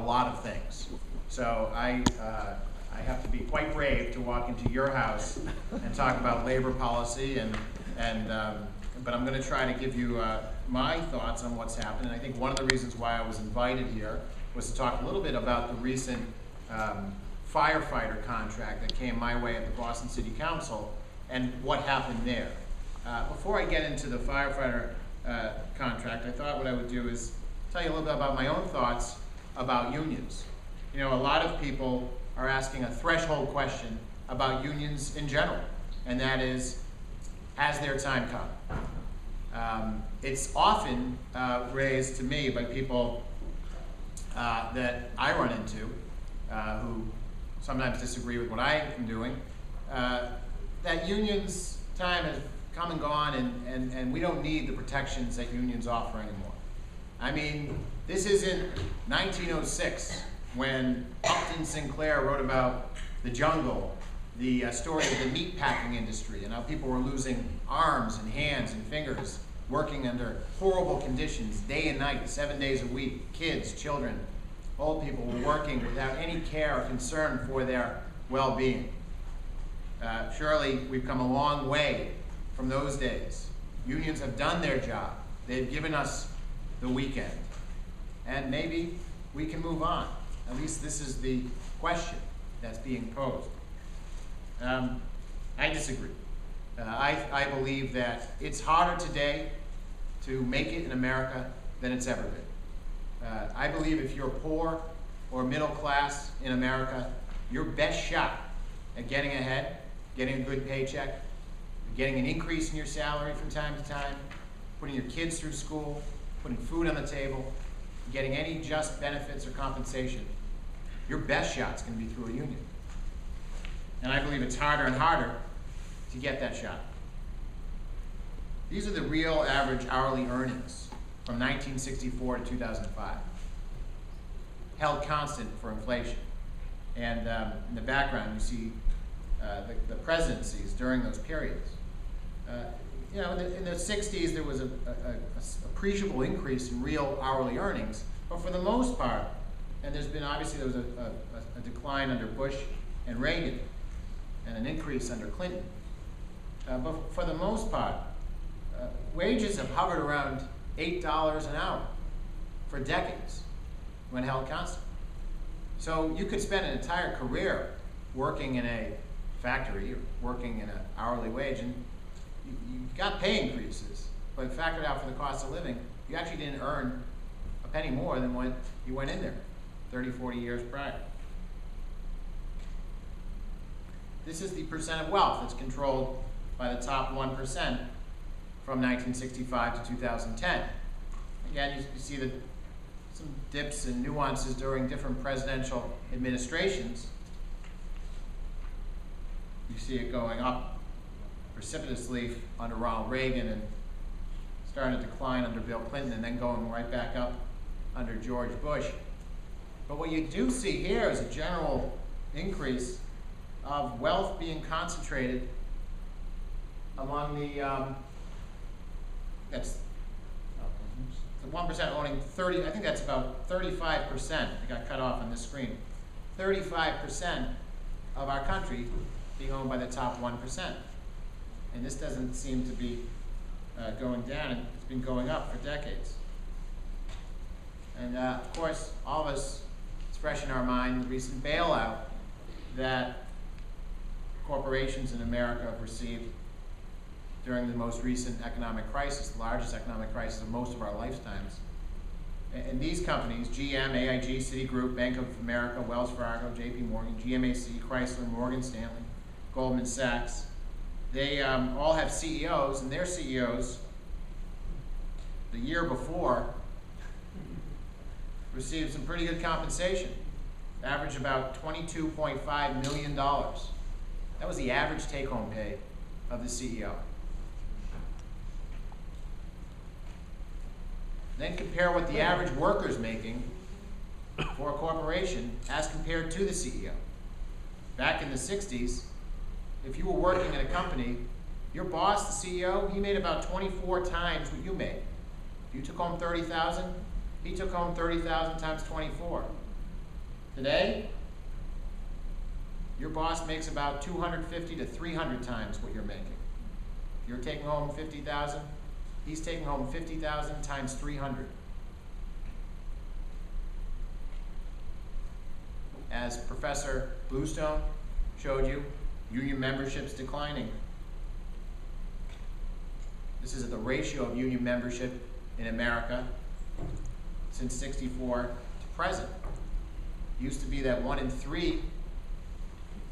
a lot of things. So I have to be quite brave to walk into your house and talk about labor policy, but I'm going to try to give you my thoughts on what's happened. And I think one of the reasons why I was invited here was to talk a little bit about the recent firefighter contract that came my way at the Boston City Council and what happened there. Before I get into the firefighter contract, I thought what I would do is tell you a little bit about my own thoughts about unions. You know, a lot of people are asking a threshold question about unions in general, and that is, has their time come? It's often raised to me by people that I run into who sometimes disagree with what I am doing, that unions' time has come and gone, and we don't need the protections that unions offer anymore. I mean, this isn't 1906 when Upton Sinclair wrote about the jungle, the story of the meat packing industry, and how people were losing arms and hands and fingers, working under horrible conditions, day and night, 7 days a week. Kids, children, old people were working without any care or concern for their well-being. Surely we've come a long way from those days. Unions have done their job. They've given us the weekend. And maybe we can move on. At least this is the question that's being posed. I disagree. I believe that it's harder today to make it in America than it's ever been. I believe if you're poor or middle class in America, your best shot at getting ahead, getting a good paycheck, getting an increase in your salary from time to time, putting your kids through school, putting food on the table, getting any just benefits or compensation, your best shot's going to be through a union. And I believe it's harder and harder to get that shot. These are the real average hourly earnings from 1964 to 2005, held constant for inflation. And in the background, you see the presidencies during those periods. You know, in the 60s, there was an appreciable increase in real hourly earnings, but for the most part, and obviously there was a decline under Bush and Reagan, and an increase under Clinton. But for the most part, wages have hovered around $8 an hour for decades when held constant. So you could spend an entire career working in a factory or working in an hourly wage, and you got pay increases, but factored out for the cost of living, you actually didn't earn a penny more than when you went in there 30, 40 years prior. This is the percent of wealth that's controlled by the top 1% from 1965 to 2010. Again, you see some dips and nuances during different presidential administrations. You see it going up precipitously under Ronald Reagan and starting to decline under Bill Clinton and then going right back up under George Bush. But what you do see here is a general increase of wealth being concentrated among the 1% owning 30, I think that's about 35%, it got cut off on this screen, 35% of our country being owned by the top 1%. And this doesn't seem to be going down, and it's been going up for decades. And of course, all of us, it's fresh in our mind, the recent bailout that corporations in America have received during the most recent economic crisis, the largest economic crisis of most of our lifetimes. And these companies, GM, AIG, Citigroup, Bank of America, Wells Fargo, JP Morgan, GMAC, Chrysler, Morgan Stanley, Goldman Sachs, they all have CEOs, and their CEOs, the year before, received some pretty good compensation, average about $22.5 million. That was the average take-home pay of the CEO. Then compare what the average worker's making for a corporation as compared to the CEO. Back in the 60s, if you were working in a company, your boss, the CEO, he made about 24 times what you made. If you took home $30,000, he took home $30,000 times 24. Today, your boss makes about 250 to 300 times what you're making. If you're taking home 50,000, he's taking home 50,000 times 300. As Professor Bluestone showed you, union membership's declining. This is the ratio of union membership in America since '64 to present. It used to be that 1 in 3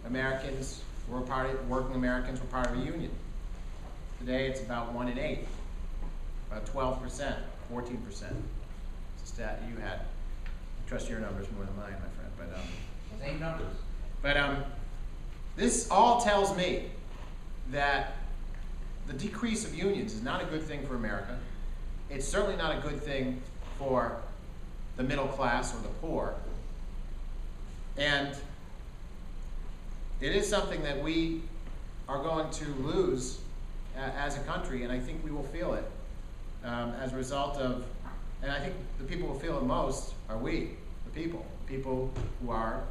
Americans were working Americans were part of a union. Today it's about 1 in 8, about 12%, 14%. It's a stat you had. I trust your numbers more than mine, my friend. Same numbers. But this all tells me that the decrease of unions is not a good thing for America. It's certainly not a good thing for the middle class or the poor. And it is something that we are going to lose as a country, and I think we will feel it as a result of, and I think the people who feel it most are we, the people who are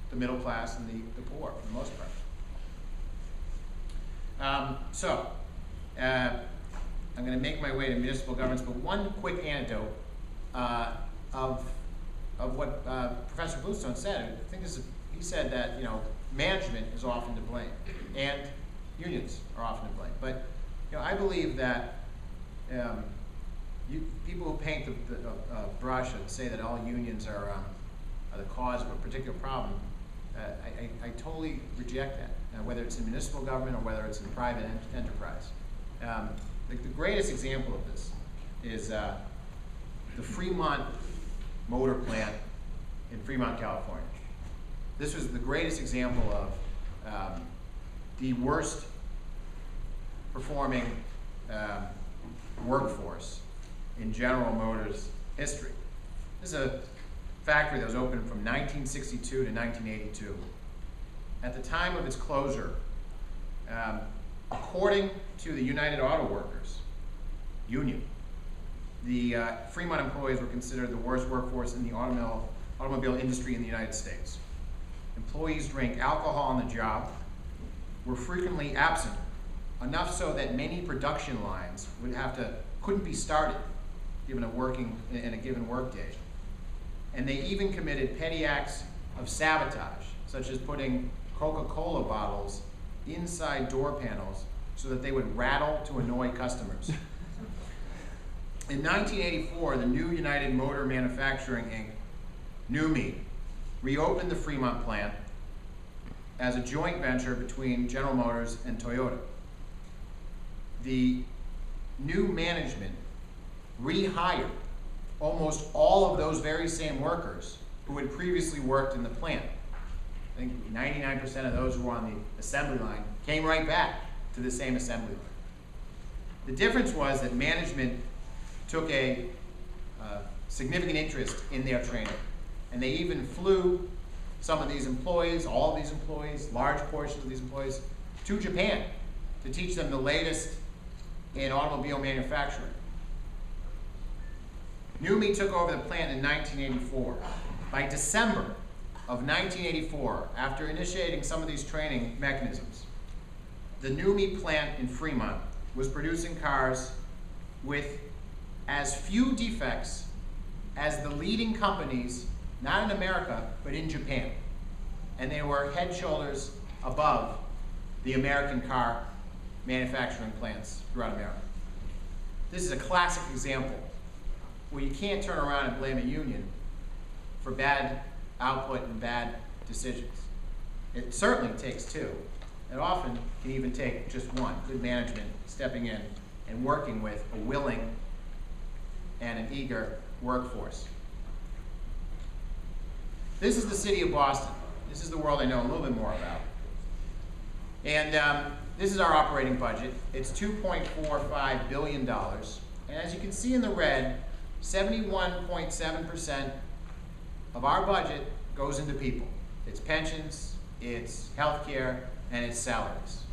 the middle class and the poor, for the most part. I'm going to make my way to municipal governments, but one quick anecdote of what Professor Bluestone said. I think he said that management is often to blame, and unions are often to blame. But I believe that people who paint the brush and say that all unions are the cause of a particular problem, I totally reject that, whether it's in municipal government or whether it's in private enterprise. The greatest example of this is the Fremont motor plant in Fremont, California. This was the greatest example of the worst performing workforce in General Motors history. This is a factory that was opened from 1962 to 1982. At the time of its closure, according to the United Auto Workers Union, the Fremont employees were considered the worst workforce in the automobile industry in the United States. Employees drank alcohol on the job, were frequently absent, enough so that many production lines couldn't be started given in a given workday. And they even committed petty acts of sabotage, such as putting Coca-Cola bottles inside door panels so that they would rattle to annoy customers. In 1984, the new United Motor Manufacturing, Inc., NUMMI, reopened the Fremont plant as a joint venture between General Motors and Toyota. The new management rehired almost all of those very same workers who had previously worked in the plant. I think 99% of those who were on the assembly line came right back to the same assembly line. The difference was that management took a significant interest in their training, and they even flew some of these employees, all of these employees, large portions of these employees, to Japan to teach them the latest in automobile manufacturing. NUMMI took over the plant in 1984. By December of 1984, after initiating some of these training mechanisms, the NUMMI plant in Fremont was producing cars with as few defects as the leading companies, not in America, but in Japan. And they were head and shoulders above the American car manufacturing plants throughout America. This is a classic example where you can't turn around and blame a union for bad output and bad decisions. It certainly takes two. It often can even take just one, good management stepping in and working with a willing and an eager workforce. This is the city of Boston. This is the world I know a little bit more about. And this is our operating budget. It's $2.45 billion. And as you can see in the red, 71.7% of our budget goes into people. It's pensions, it's healthcare, and it's salaries.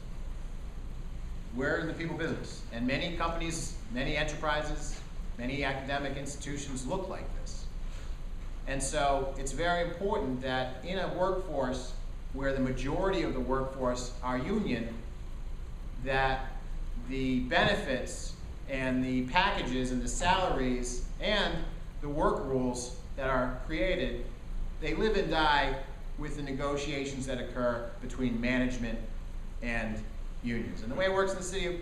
We're in the people business, and many companies, many enterprises, many academic institutions look like this. And so it's very important that in a workforce where the majority of the workforce are union, that the benefits and the packages and the salaries and the work rules that are created, they live and die with the negotiations that occur between management and unions. And the way it works in the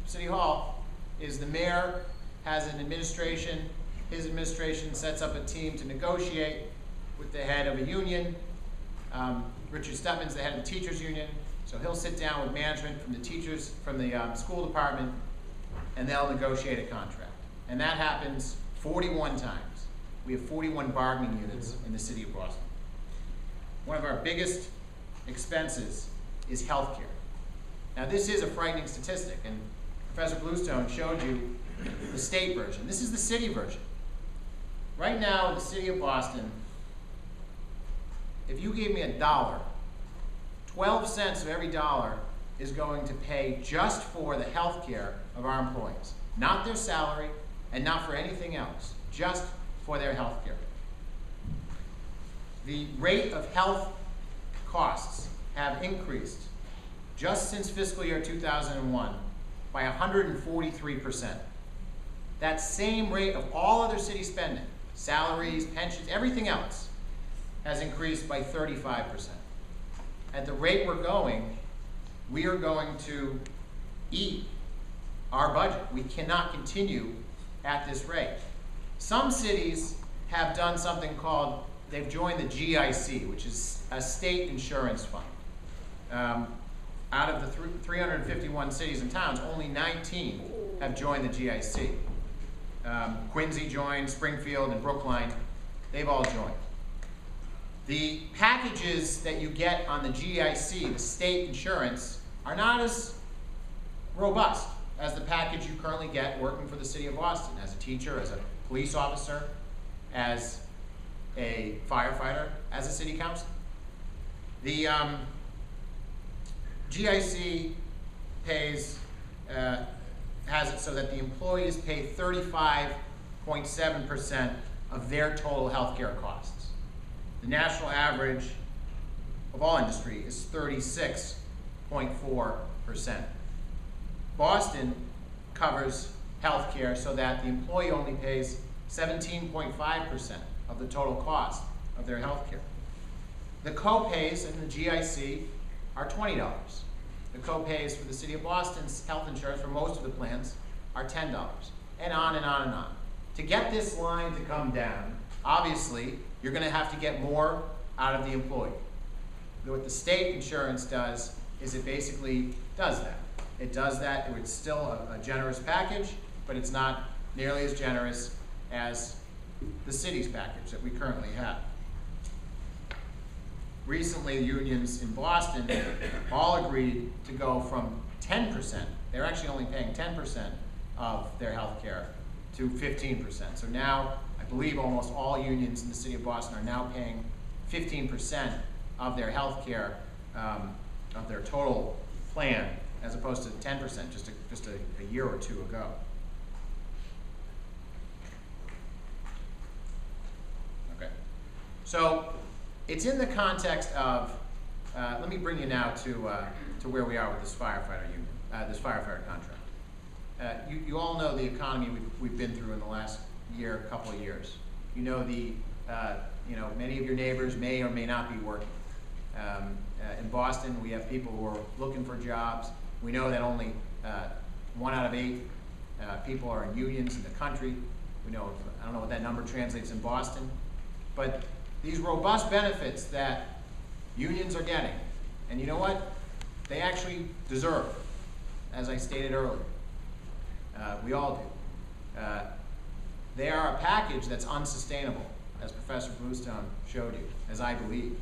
City Hall is the mayor has an administration. His administration sets up a team to negotiate with the head of a union. Richard Stutman's the head of the teachers union, so he'll sit down with management from the teachers, from the school department, and they'll negotiate a contract. And that happens 41 times. We have 41 bargaining units in the city of Boston. One of our biggest expenses is healthcare. Now this is a frightening statistic, and Professor Bluestone showed you the state version. This is the city version. Right now in the city of Boston, if you gave me $1, 12 cents of every dollar is going to pay just for the health care of our employees. Not their salary and not for anything else, just for their health care. The rate of health costs have increased just since fiscal year 2001 by 143%. That same rate of all other city spending, salaries, pensions, everything else, has increased by 35%. At the rate we're going, we are going to eat our budget. We cannot continue at this rate. Some cities have done something called, they've joined the GIC, which is a state insurance fund. Out of the 351 cities and towns, only 19 have joined the GIC. Quincy joined, Springfield and Brookline, they've all joined. The packages that you get on the GIC, the state insurance, are not as robust as the package you currently get working for the city of Boston as a teacher, as a police officer, as a firefighter, as a city councilor. The GIC pays, has it so that the employees pay 35.7% of their total health care costs. The national average of all industry is 36.4%. Boston covers health care so that the employee only pays 17.5% of the total cost of their health care. The co-pays in the GIC are $20. The co-pays for the city of Boston's health insurance for most of the plans are $10, and on and on and on. To get this line to come down, obviously, you're going to have to get more out of the employee. What the state insurance does is it basically does that. It does that. It's still a generous package, but it's not nearly as generous as the city's package that we currently have. Recently, the unions in Boston all agreed to go from 10%, they're actually only paying 10% of their health care, to 15%. So now, I believe almost all unions in the city of Boston are now paying 15% of their health care, of their total plan, as opposed to 10% just a year or two ago. Okay, so it's in the context of, let me bring you now to where we are with this firefighter union, this firefighter contract. You all know the economy we've been through in the last year, couple of years. You know many of your neighbors may or may not be working. In Boston, we have people who are looking for jobs. We know that only 1 out of 8 people are in unions in the country. We know, I don't know what that number translates in Boston, but these robust benefits that unions are getting, and you know what? They actually deserve, as I stated earlier. We all do. They are a package that's unsustainable, as Professor Bluestone showed you, as I believe.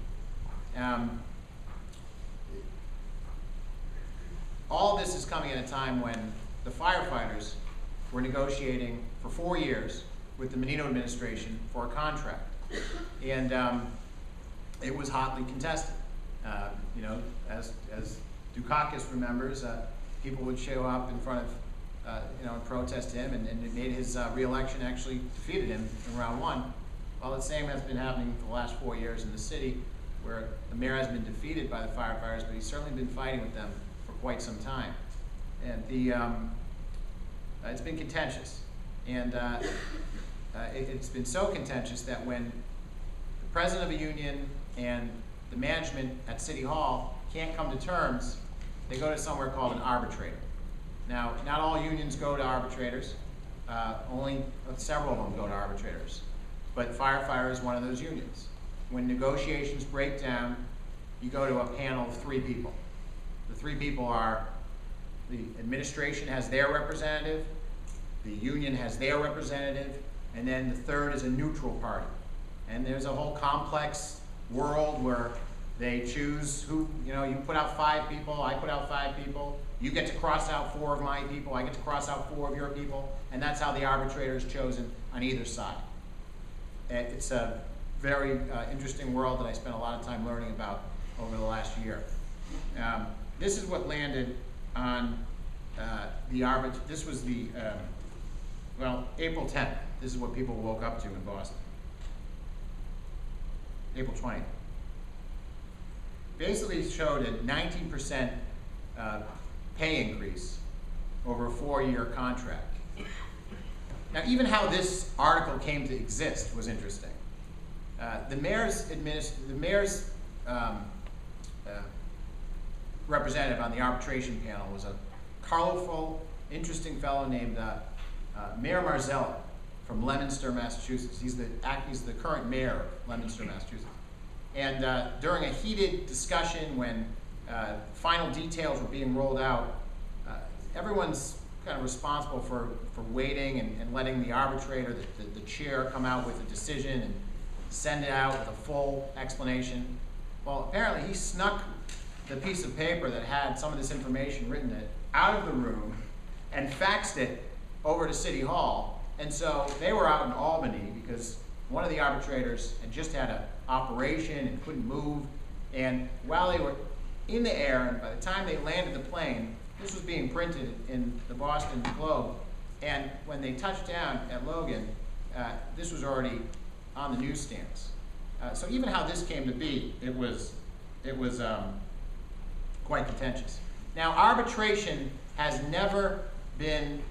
All this is coming at a time when the firefighters were negotiating for 4 years with the Menino administration for a contract. And it was hotly contested. As Dukakis remembers, people would show up in front of, and protest him, and it made his re-election, actually defeated him in round 1. Well, the same has been happening for the last 4 years in the city, where the mayor has been defeated by the firefighters, but he's certainly been fighting with them for quite some time. And it's been contentious. And it's been so contentious that when the president of a union and the management at City Hall can't come to terms, they go to somewhere called an arbitrator. Now, not all unions go to arbitrators. Only several of them go to arbitrators. But firefighter is one of those unions. When negotiations break down, you go to a panel of 3 people. The 3 people are: the administration has their representative, the union has their representative, and then the third is a neutral party. And there's a whole complex world where they choose who, you put out 5 people, I put out 5 people, you get to cross out 4 of my people, I get to cross out 4 of your people, and that's how the arbitrator is chosen on either side. It's a very interesting world that I spent a lot of time learning about over the last year. This is what landed on this was the, April 10th. This is what people woke up to in Boston. April 20th. Basically showed a 19% pay increase over a 4-year contract. Now, even how this article came to exist was interesting. The mayor's representative on the arbitration panel was a colorful, interesting fellow named Mayor Marzello from Leominster, Massachusetts. He's the current mayor of Leominster, Massachusetts. And during a heated discussion when final details were being rolled out, everyone's kind of responsible for waiting and letting the arbitrator, the chair, come out with a decision and send it out with a full explanation. Well, apparently he snuck the piece of paper that had some of this information written in it out of the room and faxed it over to City Hall. And so they were out in Albany because one of the arbitrators had just had an operation and couldn't move. And while they were in the air, and by the time they landed the plane, this was being printed in the Boston Globe. And when they touched down at Logan, this was already on the newsstands. So even how this came to be, it was quite contentious. Now, arbitration has never been,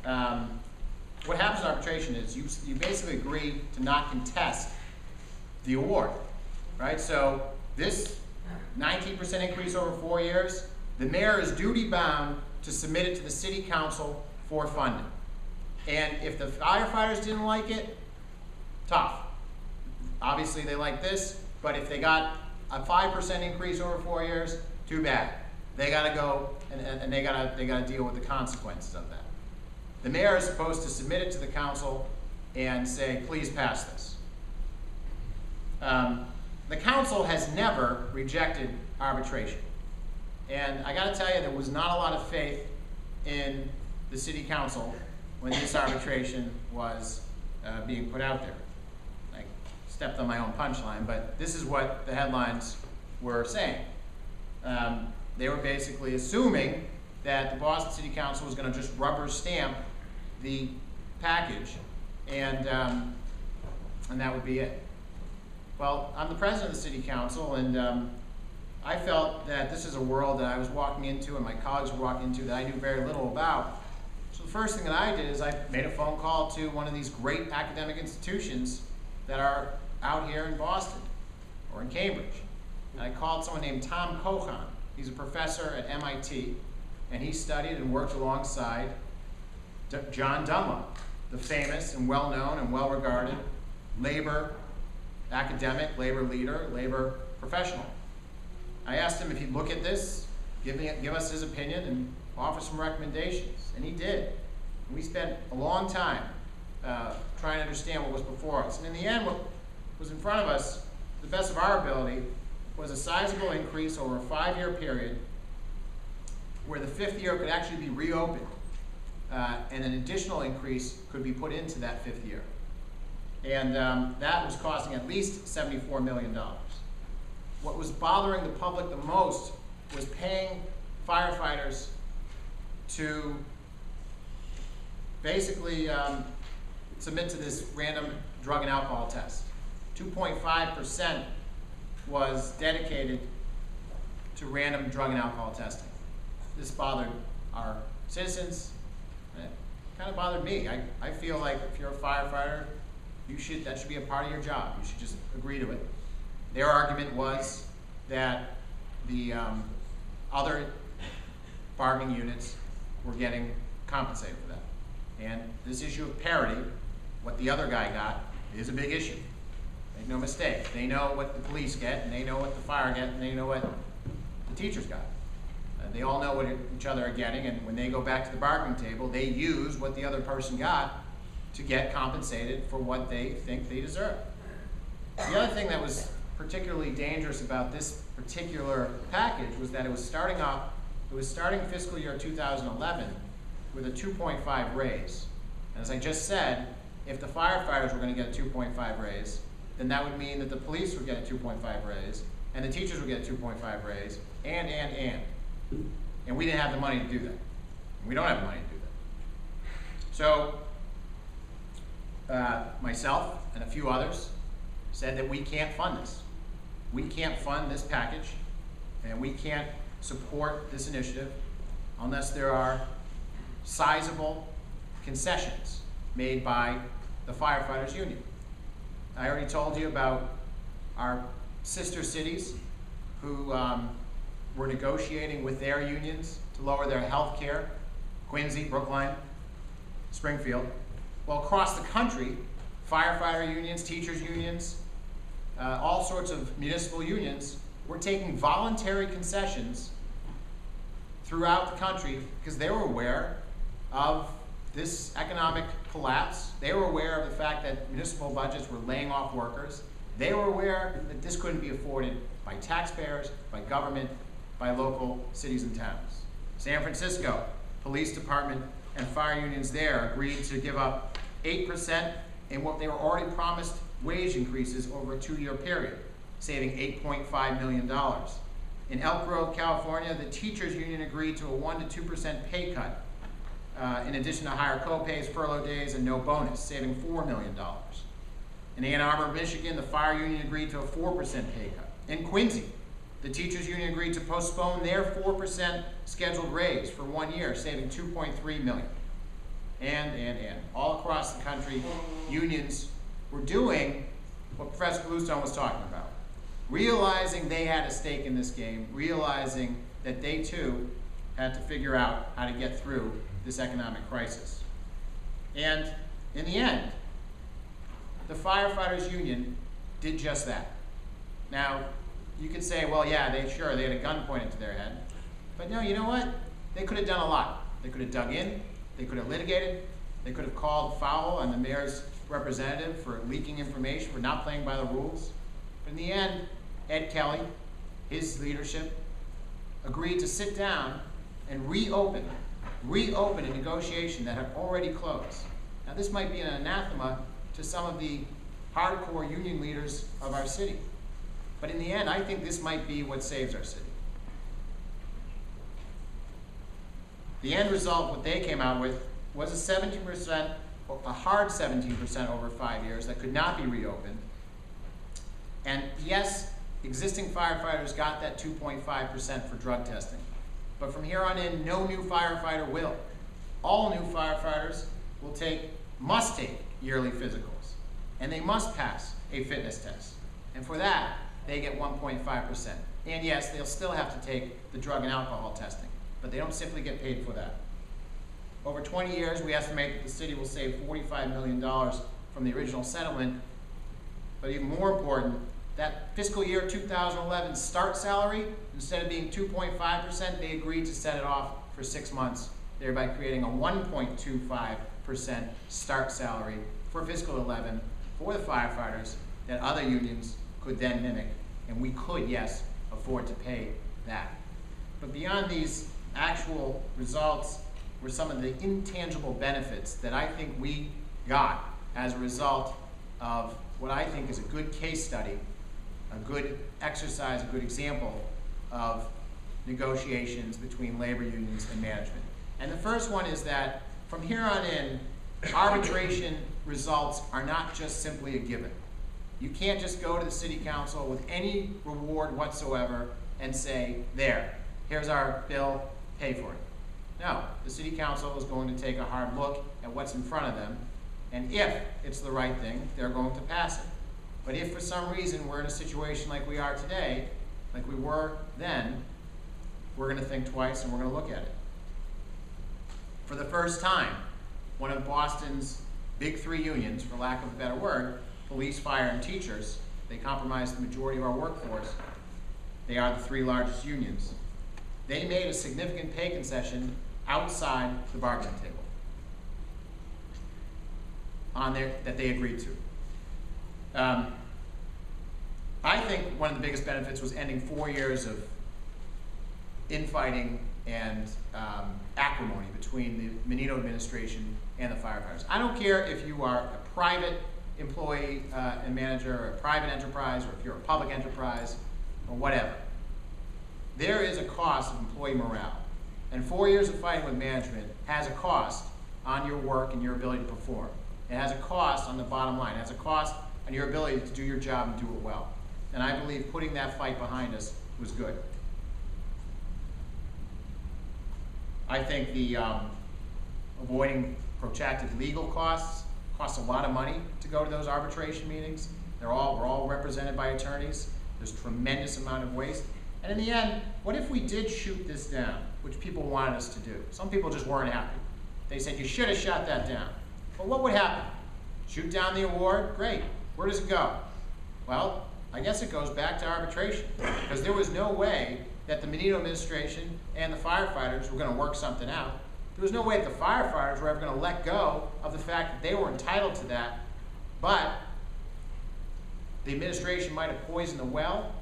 what happens in arbitration is you basically agree to not contest the award, right? So this 19% increase over 4 years, the mayor is duty bound to submit it to the city council for funding. And if the firefighters didn't like it, tough. Obviously they like this, but if they got a 5% increase over 4 years, too bad. They gotta go and they gotta deal with the consequences of that. The mayor is supposed to submit it to the council and say, please pass this. The council has never rejected arbitration. And I gotta tell you, there was not a lot of faith in the city council when this arbitration was being put out there. I stepped on my own punchline, but this is what the headlines were saying. They were basically assuming that the Boston City Council was gonna just rubber stamp the package and that would be it. Well, I'm the president of the City Council, and I felt that this is a world that I was walking into and my colleagues were walking into that I knew very little about. So the first thing that I did is I made a phone call to one of these great academic institutions that are out here in Boston or in Cambridge. And I called someone named Tom Cohan. He's a professor at MIT, and he studied and worked alongside John Dunlop, the famous and well-known and well-regarded labor academic, labor leader, labor professional. I asked him if he'd look at this, give us his opinion, and offer some recommendations, and he did. And we spent a long time trying to understand what was before us. And in the end, what was in front of us, to the best of our ability, was a sizable increase over a 5-year period where the 5th year could actually be reopened, and an additional increase could be put into that 5th year. And that was costing at least $74 million. What was bothering the public the most was paying firefighters to basically submit to this random drug and alcohol test. 2.5% was dedicated to random drug and alcohol testing. This bothered our citizens, and it kind of bothered me. I feel like if you're a firefighter, that should be a part of your job. You should just agree to it. Their argument was that the other bargaining units were getting compensated for that. And this issue of parity, what the other guy got, is a big issue. Make no mistake. They know what the police get, and they know what the fire get, and they know what the teachers got. They all know what each other are getting, and when they go back to the bargaining table, they use what the other person got to get compensated for what they think they deserve. The other thing that was particularly dangerous about this particular package was that it was starting fiscal year 2011 with a 2.5 raise. And as I just said, if the firefighters were going to get a 2.5 raise, then that would mean that the police would get a 2.5 raise, and the teachers would get a 2.5 raise, and. And we didn't have the money to do that. And we don't have the money to do that. So, myself and a few others said that we can't fund this. We can't fund this package, and we can't support this initiative unless there are sizable concessions made by the firefighters union. I already told you about our sister cities who were negotiating with their unions to lower their health care, Quincy, Brookline, Springfield. Well, across the country, firefighter unions, teachers unions, all sorts of municipal unions were taking voluntary concessions throughout the country because they were aware of this economic collapse. They were aware of the fact that municipal budgets were laying off workers. They were aware that this couldn't be afforded by taxpayers, by government, by local cities and towns. San Francisco, police department and fire unions there agreed to give up 8% in what they were already promised wage increases over a 2-year period, saving $8.5 million. In Elk Grove, California, the teachers union agreed to a 1% to 2% pay cut, in addition to higher co-pays, furlough days, and no bonus, saving $4 million. In Ann Arbor, Michigan, the fire union agreed to a 4% pay cut. In Quincy, the teachers union agreed to postpone their 4% scheduled raise for 1 year, saving $2.3 million. And. All across the country, unions were doing what Professor Bluestone was talking about. Realizing they had a stake in this game, realizing that they too had to figure out how to get through this economic crisis. And in the end, the firefighters union did just that. Now, you could say, well, yeah, they had a gun pointed to their head. But no, you know what? They could have done a lot. They could have dug in, they could have litigated, they could have called foul on the mayor's representative for leaking information, for not playing by the rules. But in the end, Ed Kelly, his leadership, agreed to sit down and reopen a negotiation that had already closed. Now this might be an anathema to some of the hardcore union leaders of our city. But in the end, I think this might be what saves our city. The end result, what they came out with, was a 17%, a hard 17% over 5 years that could not be reopened. And yes, existing firefighters got that 2.5% for drug testing. But from here on in, no new firefighter will. All new firefighters must take yearly physicals. And they must pass a fitness test. And for that, they get 1.5%. And yes, they'll still have to take the drug and alcohol testing, but they don't simply get paid for that. Over 20 years, we estimate that the city will save $45 million from the original settlement, but even more important, that fiscal year 2011 start salary, instead of being 2.5%, they agreed to set it off for 6 months, thereby creating a 1.25% start salary for fiscal 11 for the firefighters that other unions could then mimic, and we could, yes, afford to pay that. But beyond these actual results were some of the intangible benefits that I think we got as a result of what I think is a good case study, a good exercise, a good example of negotiations between labor unions and management. And the first one is that from here on in, arbitration results are not just simply a given. You can't just go to the city council with any reward whatsoever and say, there, here's our bill, pay for it. No, the city council is going to take a hard look at what's in front of them, and if it's the right thing, they're going to pass it. But if for some reason we're in a situation like we are today, like we were then, we're going to think twice and we're going to look at it. For the first time, one of Boston's big three unions, for lack of a better word, police, fire, and teachers, they comprise the majority of our workforce. They are the three largest unions. They made a significant pay concession outside the bargaining table that they agreed to. I think one of the biggest benefits was ending 4 years of infighting and acrimony between the Menino administration and the firefighters. I don't care if you are a private employee and manager, or a private enterprise, or if you're a public enterprise, or whatever. There is a cost of employee morale. And 4 years of fighting with management has a cost on your work and your ability to perform. It has a cost on the bottom line. It has a cost on your ability to do your job and do it well. And I believe putting that fight behind us was good. I think the avoiding protracted legal costs a lot of money to go to those arbitration meetings. We're all represented by attorneys. There's a tremendous amount of waste. And in the end, what if we did shoot this down, which people wanted us to do? Some people just weren't happy. They said, you should have shot that down. Well, what would happen? Shoot down the award? Great. Where does it go? Well, I guess it goes back to arbitration, because there was no way that the Menino administration and the firefighters were going to work something out. There was no way that the firefighters were ever going to let go of the fact that they were entitled to that, but the administration might have poisoned the well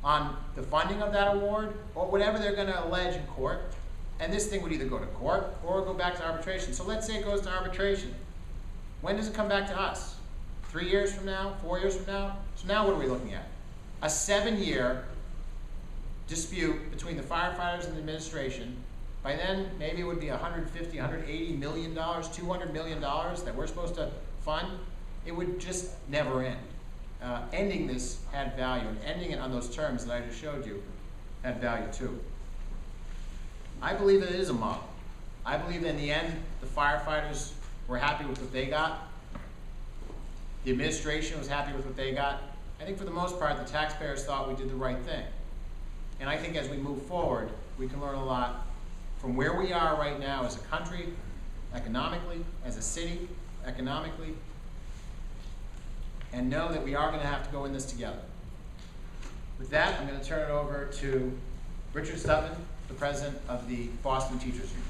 on the funding of that award, or whatever they're going to allege in court, and this thing would either go to court or go back to arbitration. So let's say it goes to arbitration. When does it come back to us? 3 years from now? 4 years from now? So now what are we looking at? A 7-year dispute between the firefighters and the administration. By then, maybe it would be $150, $180 million, $200 million that we're supposed to fund. It would just never end. Ending this had value, and ending it on those terms that I just showed you had value too. I believe that it is a model. I believe that in the end, the firefighters were happy with what they got. The administration was happy with what they got. I think for the most part, the taxpayers thought we did the right thing. And I think as we move forward, we can learn a lot from where we are right now as a country, economically, as a city, economically, and know that we are going to have to go in this together. With that, I'm going to turn it over to Richard Stutman, the president of the Boston Teachers Union.